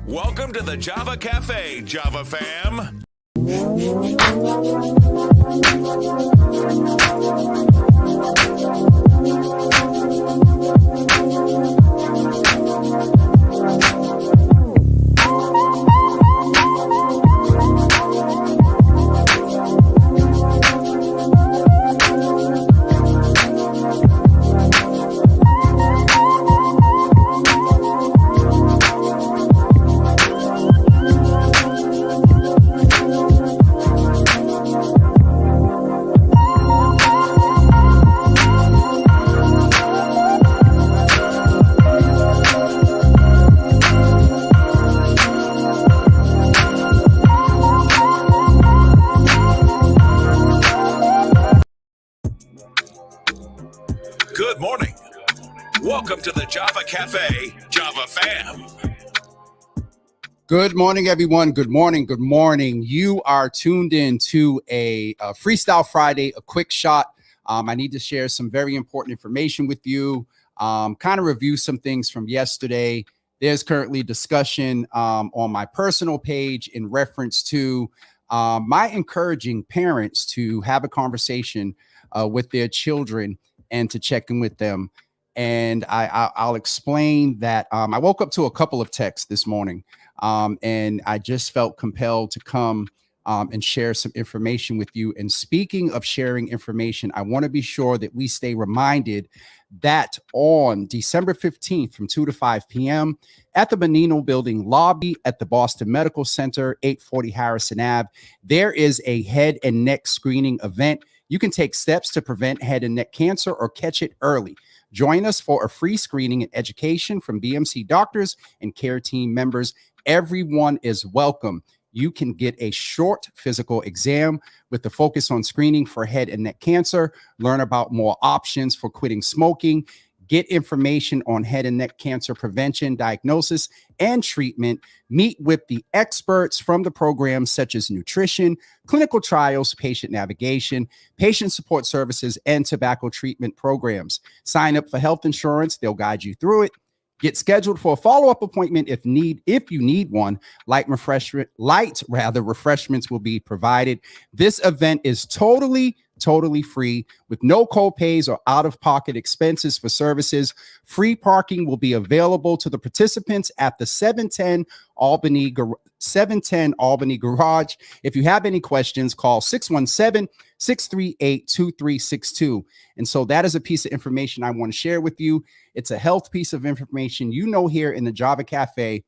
Welcome to the Java Cafe, Java fam. Good morning. Welcome to the Java Cafe, Java fam. Good morning, everyone. Good morning. Good morning. You are tuned in to a Freestyle Friday, a quick shot. I need to share some very important information with you, kind of review some things from yesterday. There's currently discussion on my personal page in reference to my encouraging parents to have a conversation with their children and to check in with them. And I'll explain that I woke up to a couple of texts this morning. And I just felt compelled to come and share some information with you. And speaking of sharing information, I want to be sure that we stay reminded that on December 15th from 2 to 5 p.m. at the Menino Building lobby at the Boston Medical Center, 840 Harrison Ave, there is a head and neck screening event. You can take steps to prevent head and neck cancer or catch it early. Join us for a free screening and education from BMC doctors and care team members. Everyone is welcome. You can get a short physical exam with the focus on screening for head and neck cancer, learn about more options for quitting smoking, get information on head and neck cancer prevention, diagnosis, and treatment, meet with the experts from the programs such as nutrition, clinical trials, patient navigation, patient support services, and tobacco treatment programs. Sign up for health insurance. They'll guide you through it. Get scheduled for a follow-up appointment if you need one. Light refreshments will be provided. This event is totally free with no co-pays or out-of-pocket expenses for services. Free parking will be available to the participants at the 710 Albany Garage. If you have any questions, call 617-638-2362. And so that is a piece of information I want to share with you. It's a health piece of information. You know, here in the Java Cafe,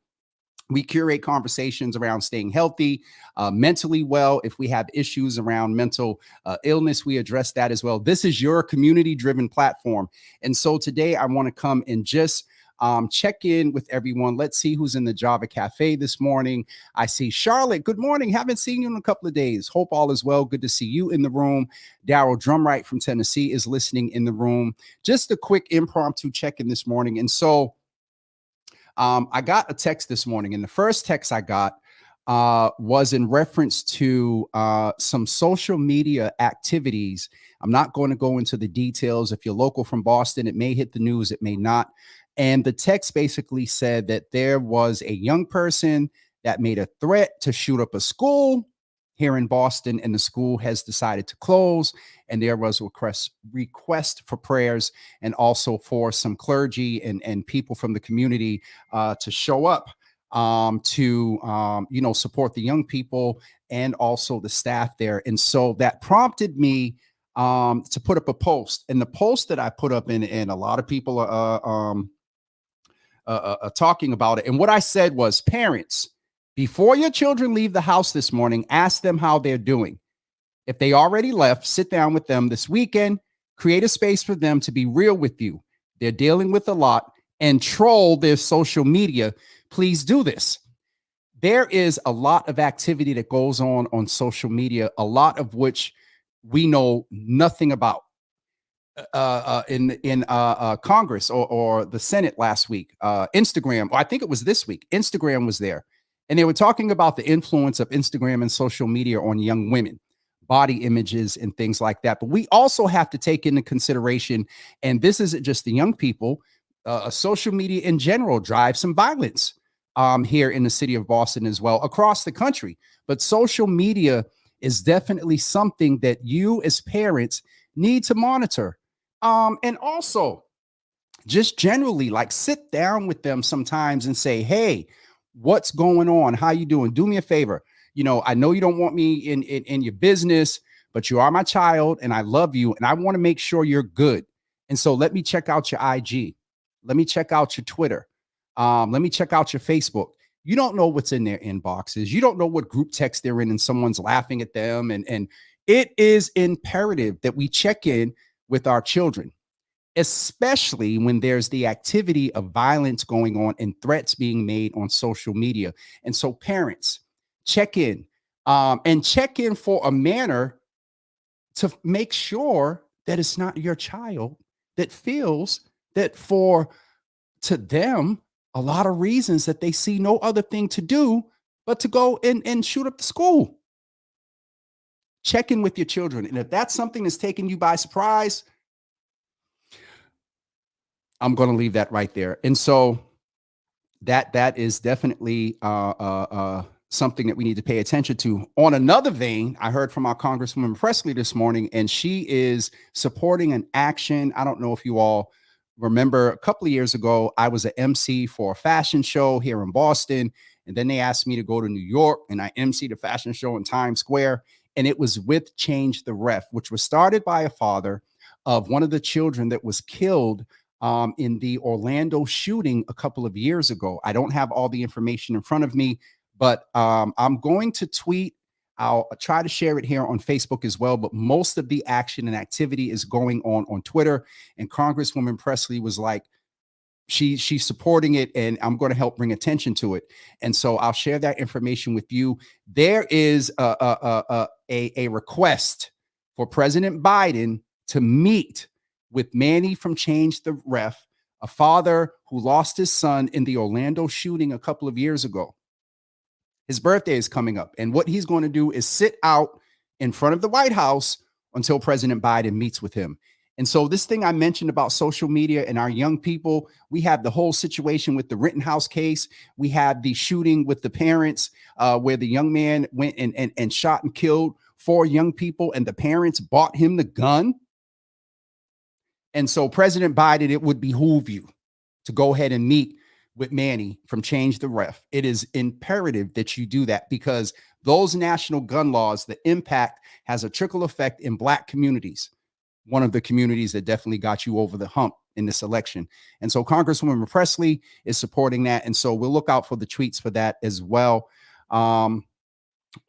we curate conversations around staying healthy, mentally well. If we have issues around mental illness, we address that as well. This is your community-driven platform. And so today I want to come and just check in with everyone. Let's see who's in the Java Cafe this morning. I see Charlotte. Good morning. Haven't seen you in a couple of days. Hope all is well. Good to see you in the room. Daryl Drumright from Tennessee is listening in the room. Just a quick impromptu check-in this morning. And so I got a text this morning, and the first text I got was in reference to some social media activities. I'm not going to go into the details. If you're local from Boston, it may hit the news, it may not. And the text basically said that there was a young person that made a threat to shoot up a school here in Boston, and the school has decided to close. And there was a request for prayers and also for some clergy and people from the community to show up to support the young people and also the staff there. And so that prompted me to put up a post. And the post that I put up and a lot of people are talking about it. And what I said was, parents, before your children leave the house this morning, ask them how they're doing. If they already left, sit down with them this weekend, create a space for them to be real with you. They're dealing with a lot, and troll their social media. Please do this. There is a lot of activity that goes on social media, a lot of which we know nothing about. In Congress or the Senate last week, Instagram, or I think it was this week, Instagram was there. And they were talking about the influence of Instagram and social media on young women, body images and things like that. But we also have to take into consideration, and this isn't just the young people, social media in general drives some violence. here in the city of Boston as well, across the country. But social media is definitely something that you as parents need to monitor. And also, just generally, like, sit down with them sometimes and say, hey, what's going on? How you doing? Do me a favor. I know you don't want me in your business, but you are my child and I love you and I want to make sure you're good. And so let me check out your IG. Let me check out your Twitter. Let me check out your Facebook. You don't know what's in their inboxes. You don't know what group text they're in and someone's laughing at them. And it is imperative that we check in with our children, especially when there's the activity of violence going on and threats being made on social media. And so parents, check in and check in for a manner to make sure that it's not your child that feels that to them, a lot of reasons that they see no other thing to do but to go and shoot up the school. Check in with your children. And if that's something that's taking you by surprise, I'm going to leave that right there. And so that is definitely something that we need to pay attention to. On another vein, I heard from our Congresswoman Presley this morning, and she is supporting an action. I don't know if you all remember, a couple of years ago, I was an MC for a fashion show here in Boston, and then they asked me to go to New York, and I emceed a fashion show in Times Square, and it was with Change the Ref, which was started by a father of one of the children that was killed in the Orlando shooting a couple of years ago. I don't have all the information in front of me, but I'm going to tweet. I'll try to share it here on Facebook as well, but most of the action and activity is going on Twitter. And Congresswoman Presley was like, she's supporting it, and I'm going to help bring attention to it. And so I'll share that information with you. There is a request for President Biden to meet with Manny from Change the Ref, a father who lost his son in the Orlando shooting a couple of years ago. His birthday is coming up, and what he's going to do is sit out in front of the White House until President Biden meets with him. And so this thing I mentioned about social media and our young people, we have the whole situation with the Rittenhouse case. We have the shooting with the parents where the young man went and shot and killed 4 young people, and the parents bought him the gun. And so President Biden, it would behoove you to go ahead and meet with Manny from Change the Ref. It is imperative that you do that, because those national gun laws, the impact has a trickle effect in Black communities, one of the communities that definitely got you over the hump in this election. And so Congresswoman Presley is supporting that. And so we'll look out for the tweets for that as well. On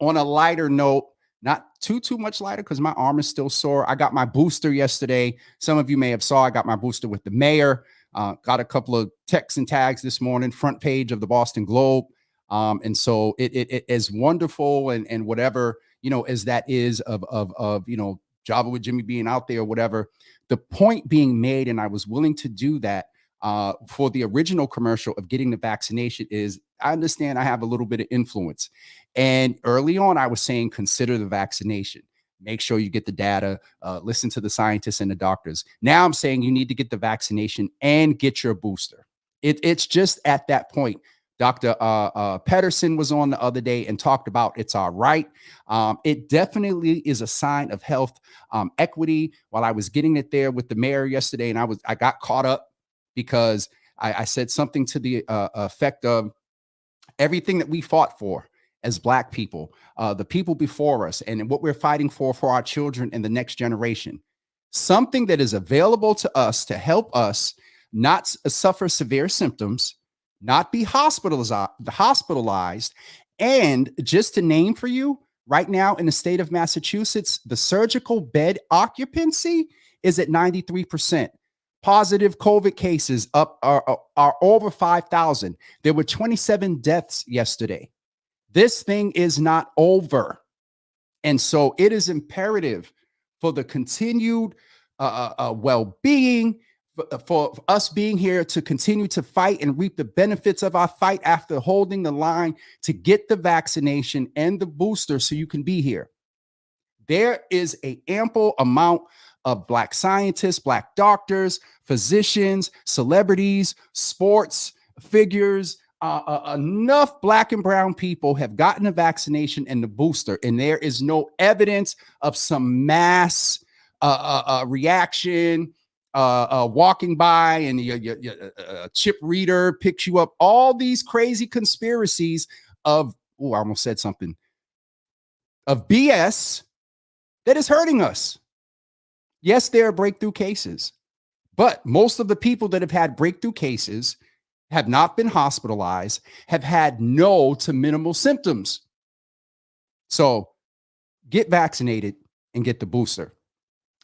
a lighter note, not too much lighter, because my arm is still sore. I got my booster yesterday. Some of you may have saw I got my booster with the mayor. Got a couple of texts and tags this morning, front page of the Boston Globe. And so it is wonderful, and whatever, as that is of Java with Jimmy being out there or whatever, the point being made, and I was willing to do that for the original commercial of getting the vaccination, is I understand I have a little bit of influence. And early on, I was saying, consider the vaccination. Make sure you get the data, listen to the scientists and the doctors. Now I'm saying you need to get the vaccination and get your booster. It's just at that point. Dr. Pedersen was on the other day and talked about it's all right. It definitely is a sign of health equity. While I was getting it there with the mayor yesterday, and I got caught up because I said something to the effect of everything that we fought for as Black people, the people before us, and what we're fighting for our children and the next generation. Something that is available to us to help us not suffer severe symptoms, not be hospitalized. And just to name for you, right now in the state of Massachusetts, the surgical bed occupancy is at 93%. Positive COVID cases are over 5,000. There were 27 deaths yesterday. This thing is not over. And so it is imperative for the continued well-being, for us being here to continue to fight and reap the benefits of our fight after holding the line to get the vaccination and the booster so you can be here. There is an ample amount of Black scientists, Black doctors, physicians, celebrities, sports figures, enough black and brown people have gotten the vaccination and the booster, and there is no evidence of some mass reaction, walking by and your chip reader picks you up. All these crazy conspiracies of, I almost said something, of BS that is hurting us. Yes, there are breakthrough cases, but most of the people that have had breakthrough cases have not been hospitalized, have had no to minimal symptoms. So get vaccinated and get the booster.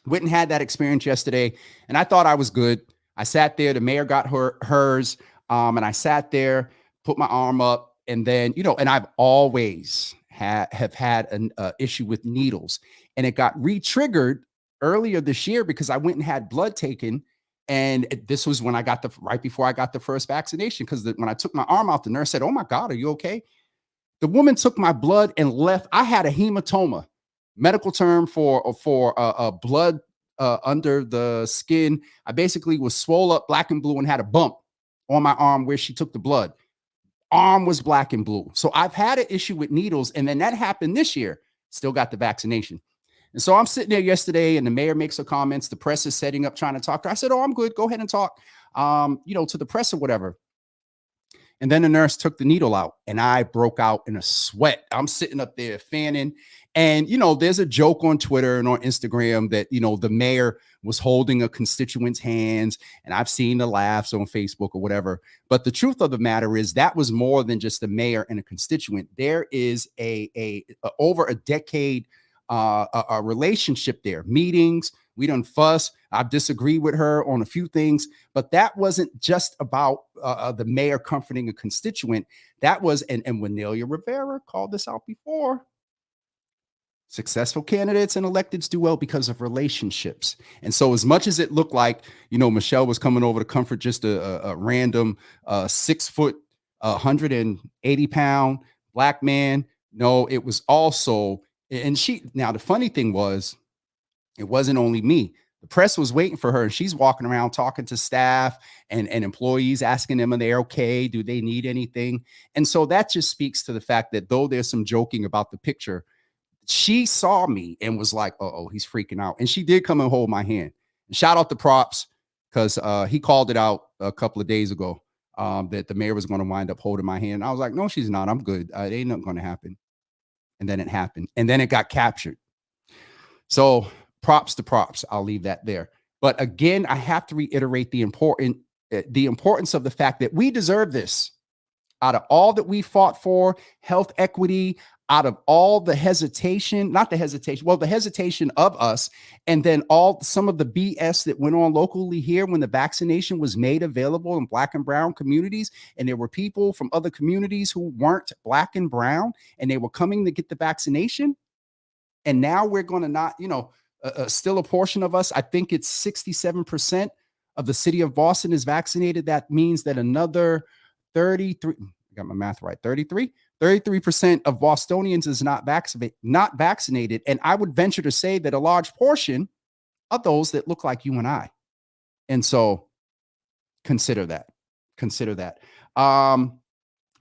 Went and had that experience yesterday, and I thought I was good. I sat there. The mayor got hers, and I sat there, put my arm up, and then, and I've always have had an issue with needles, and it got re-triggered earlier this year because I went and had blood taken. And this was when I got right before I got the first vaccination, because when I took my arm out, the nurse said, "Oh my God, are you okay?" The woman took my blood and left. I had a hematoma, medical term for blood under the skin. I basically was swole up black and blue and had a bump on my arm where she took the blood. Arm was black and blue. So I've had an issue with needles. And then that happened this year. Still got the vaccination. And so I'm sitting there yesterday, and the mayor makes her comments. The press is setting up, trying to talk to her. I said, "Oh, I'm good. Go ahead and talk, to the press or whatever." And then the nurse took the needle out, and I broke out in a sweat. I'm sitting up there fanning. And, there's a joke on Twitter and on Instagram that, the mayor was holding a constituent's hands. And I've seen the laughs on Facebook or whatever. But the truth of the matter is that was more than just the mayor and a constituent. There is a over a decade a relationship there, meetings. We done fuss. I've disagreed with her on a few things, but that wasn't just about the mayor comforting a constituent. That was, and Winelia Rivera called this out before. Successful candidates and electeds do well because of relationships. And so as much as it looked like, Michelle was coming over to comfort just a random 6 foot, 180-pound black man, no, it was also, and now the funny thing was, it wasn't only me. The press was waiting for her, and she's walking around talking to staff and employees, asking them, are they okay? Do they need anything? And so that just speaks to the fact that though there's some joking about the picture, she saw me and was like, "Uh-oh, he's freaking out." And she did come and hold my hand. And shout out to Props, because he called it out a couple of days ago that the mayor was going to wind up holding my hand. And I was like, "No, she's not. I'm good. It ain't nothing going to happen." And then it happened. And then it got captured. So props to Props. I'll leave that there. But again, I have to reiterate the importance of the fact that we deserve this. Out of all that we fought for, health equity, out of all the hesitation of us, and then some of the BS that went on locally here when the vaccination was made available in black and brown communities, and there were people from other communities who weren't black and brown, and they were coming to get the vaccination. And now we're going to not, still a portion of us, I think it's 67% of the city of Boston is vaccinated. That means that another 33, I got my math right, 33% of Bostonians is not vaccinated. And I would venture to say that a large portion of those that look like you and I. And so consider that.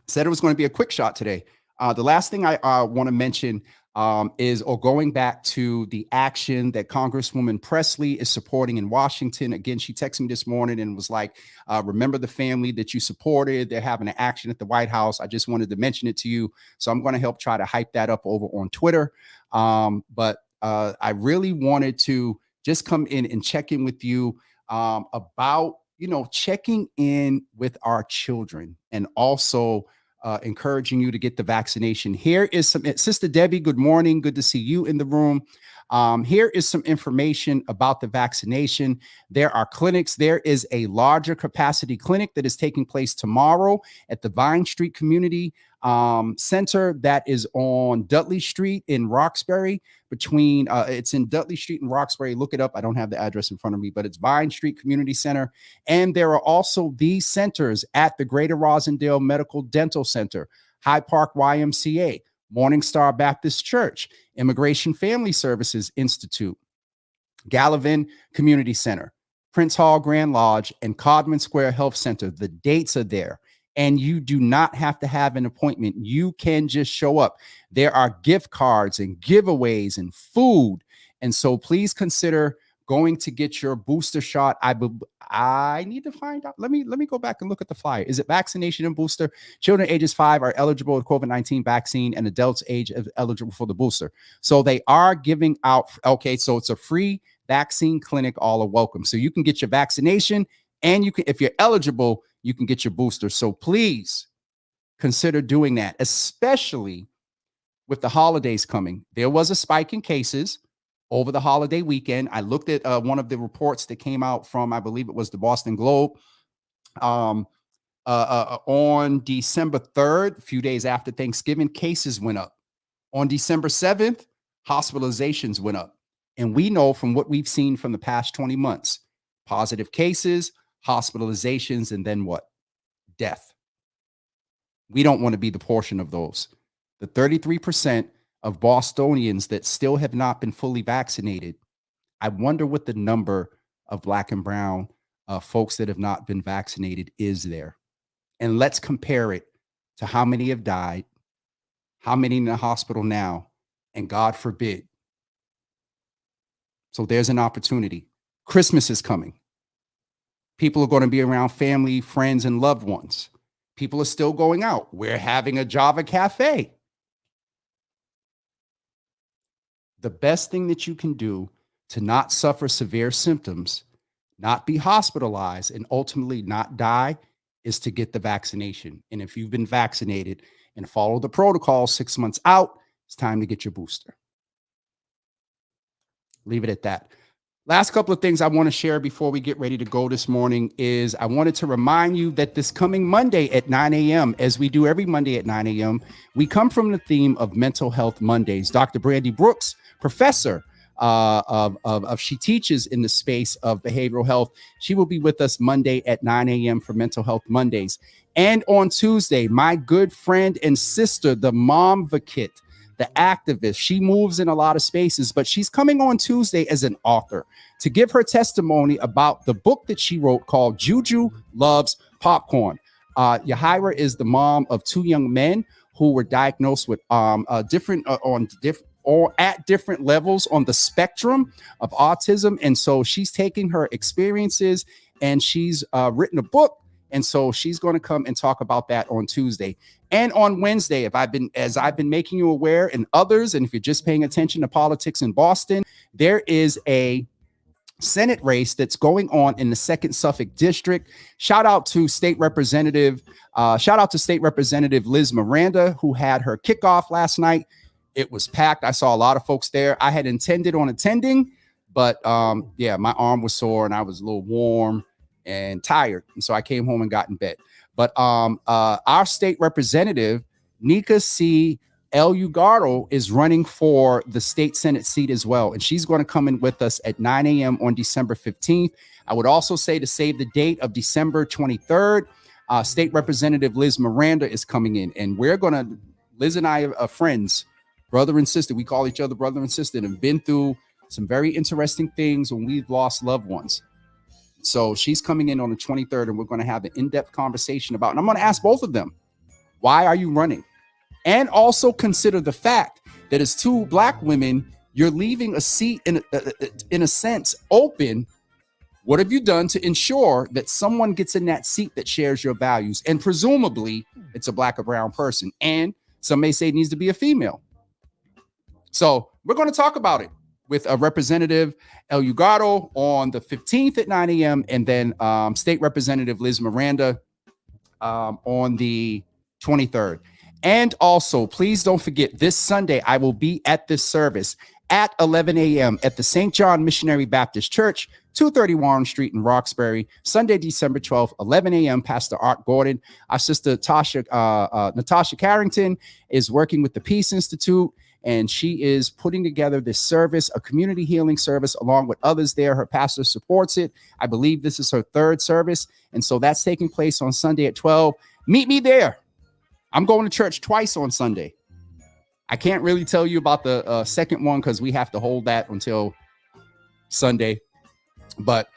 Said it was going to be a quick shot today. The last thing I want to mention going back to the action that Congresswoman Presley is supporting in Washington. Again, she texted me this morning and was like, remember the family that you supported. They're having an action at the White House. I just wanted to mention it to you. So I'm going to help try to hype that up over on Twitter. But I really wanted to just come in and check in with you about, checking in with our children, and also encouraging you to get the vaccination. Here is some, Sister Debbie, good morning. Good to see you in the room. Here is some information about the vaccination. There are clinics. There is a larger capacity clinic that is taking place tomorrow at the Vine Street Community Center that is on Dudley Street in Roxbury. It's in Dudley Street in Roxbury. Look it up. I don't have the address in front of me, but it's Vine Street Community Center. And there are also these centers at the Greater Rosendale Medical Dental Center, Hyde Park YMCA, Morningstar Baptist Church, Immigration Family Services Institute, Gallivan Community Center, Prince Hall Grand Lodge, and Codman Square Health Center. The dates are there. and you do not have to have an appointment. You can just show up. There are gift cards and giveaways and food. And so please consider going to get your booster shot. I need to find out. Let me go back and look at the flyer. Is it vaccination and booster? Children ages 5 are eligible with COVID-19 vaccine, and adults eligible for the booster. So they are giving out. Okay, so it's a free vaccine clinic. All are welcome. So you can get your vaccination, and you can, if you're eligible, you can get your booster. So please consider doing that, especially with the holidays coming. There was a spike in cases over the holiday weekend. I looked at one of the reports that came out from, I believe it was the Boston Globe, on December 3rd, a few days after Thanksgiving, cases went up. On December 7th, hospitalizations went up. And we know from what we've seen from the past 20 months, positive cases, hospitalizations, and then what? Death. We don't want to be the portion of those. The 33% of Bostonians that still have not been fully vaccinated. I wonder what the number of Black and brown folks that have not been vaccinated is there. And let's compare it to how many have died, how many in the hospital now, and God forbid. So there's an opportunity. Christmas is coming. People are going to be around family, friends, and loved ones. People are still going out. We're having a Java Cafe. The best thing that you can do to not suffer severe symptoms, not be hospitalized, and ultimately not die is to get the vaccination. And if you've been vaccinated and follow the protocol 6 months out, it's time to get your booster. Leave it at that. Last couple of things I want to share before we get ready to go this morning is I wanted to remind you that this coming Monday at 9 a.m., as we do every Monday at 9 a.m., we come from the theme of Mental Health Mondays. Dr. Brandy Brooks, professor she teaches in the space of behavioral health. She will be with us Monday at 9 a.m. for Mental Health Mondays. And on Tuesday, my good friend and sister, the Momvakit, the activist, she moves in a lot of spaces, but she's coming on Tuesday as an author to give her testimony about the book that she wrote called Juju Loves Popcorn. Yahira is the mom of 2 young men who were diagnosed with different levels on the spectrum of autism. And so she's taking her experiences and she's written a book. And so she's going to come and talk about that on Tuesday. And on Wednesday, as I've been making you aware, and others, and if you're just paying attention to politics in Boston, there is a Senate race that's going on in the 2nd Suffolk District. Shout out to State Representative Liz Miranda, who had her kickoff last night. It was packed. I saw a lot of folks there. I had intended on attending, but my arm was sore and I was a little warm and tired. And so I came home and got in bed. But our state representative, Nika C. Eleugardo, is running for the state Senate seat as well. And she's going to come in with us at 9 a.m. on December 15th. I would also say to save the date of December 23rd, State Representative Liz Miranda is coming in. And Liz and I are friends, brother and sister. We call each other brother and sister, and have been through some very interesting things when we've lost loved ones. So she's coming in on the 23rd, and we're going to have an in-depth conversation about, and I'm going to ask both of them, why are you running? And also consider the fact that as 2 Black women, you're leaving a seat in a sense open. What have you done to ensure that someone gets in that seat that shares your values? And presumably it's a Black or brown person. And some may say it needs to be a female. So we're going to talk about it with a Representative Eleugardo on the 15th at 9 a.m. and then State Representative Liz Miranda on the 23rd. And also, please don't forget, this Sunday, I will be at this service at 11 a.m. at the St. John Missionary Baptist Church, 230 Warren Street in Roxbury, Sunday, December 12th, 11 a.m. Pastor Art Gordon. Our sister Natasha Carrington is working with the Peace Institute, and she is putting together this service, a community healing service, along with others there. Her pastor supports it. I believe this is her 3rd service, and so that's taking place on Sunday at 12. Meet me there. I'm going to church twice on Sunday. I can't really tell you about the second one because we have to hold that until Sunday. But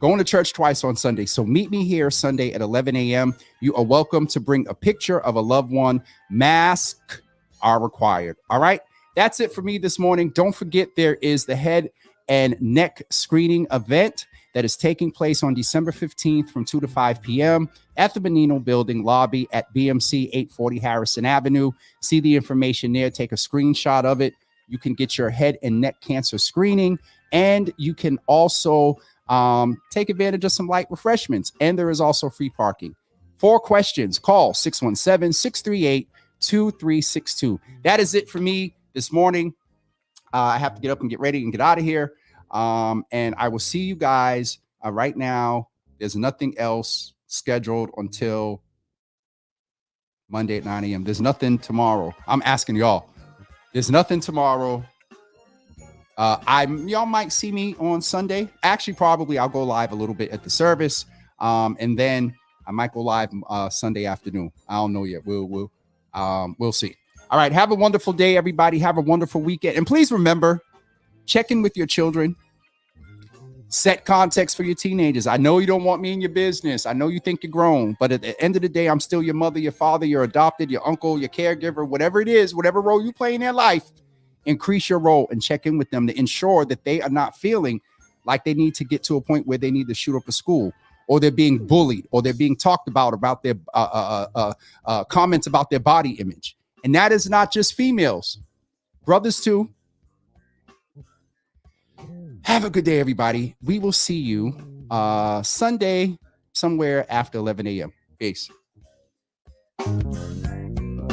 going to church twice on Sunday. So meet me here Sunday at 11 a.m. You are welcome to bring a picture of a loved one. Masks are required. All right. That's it for me this morning. Don't forget, there is the head and neck screening event that is taking place on December 15th from 2 to 5 p.m. at the Menino Building lobby at BMC 840 Harrison Avenue. See the information there. Take a screenshot of it. You can get your head and neck cancer screening, and you can also take advantage of some light refreshments. And there is also free parking. For questions, call 617-638-2362. That is it for me this morning. I have to get up and get ready and get out of here. And I will see you guys right now. There's nothing else scheduled until Monday at 9 a.m. There's nothing tomorrow. I'm asking y'all. There's nothing tomorrow. Y'all might see me on Sunday. Actually, probably I'll go live a little bit at the service. And then I might go live Sunday afternoon. I don't know yet. We'll see. All right. Have a wonderful day, everybody. Have a wonderful weekend. And please remember, check in with your children. Set context for your teenagers. I know you don't want me in your business. I know you think you're grown, but at the end of the day, I'm still your mother, your father, your adopted, your uncle, your caregiver, whatever it is, whatever role you play in their life. Increase your role and check in with them to ensure that they are not feeling like they need to get to a point where they need to shoot up a school, or they're being bullied, or they're being talked about their comments about their body image. And that is not just females, brothers too. Have a good day, everybody. We will see you Sunday somewhere after 11 a.m. Peace.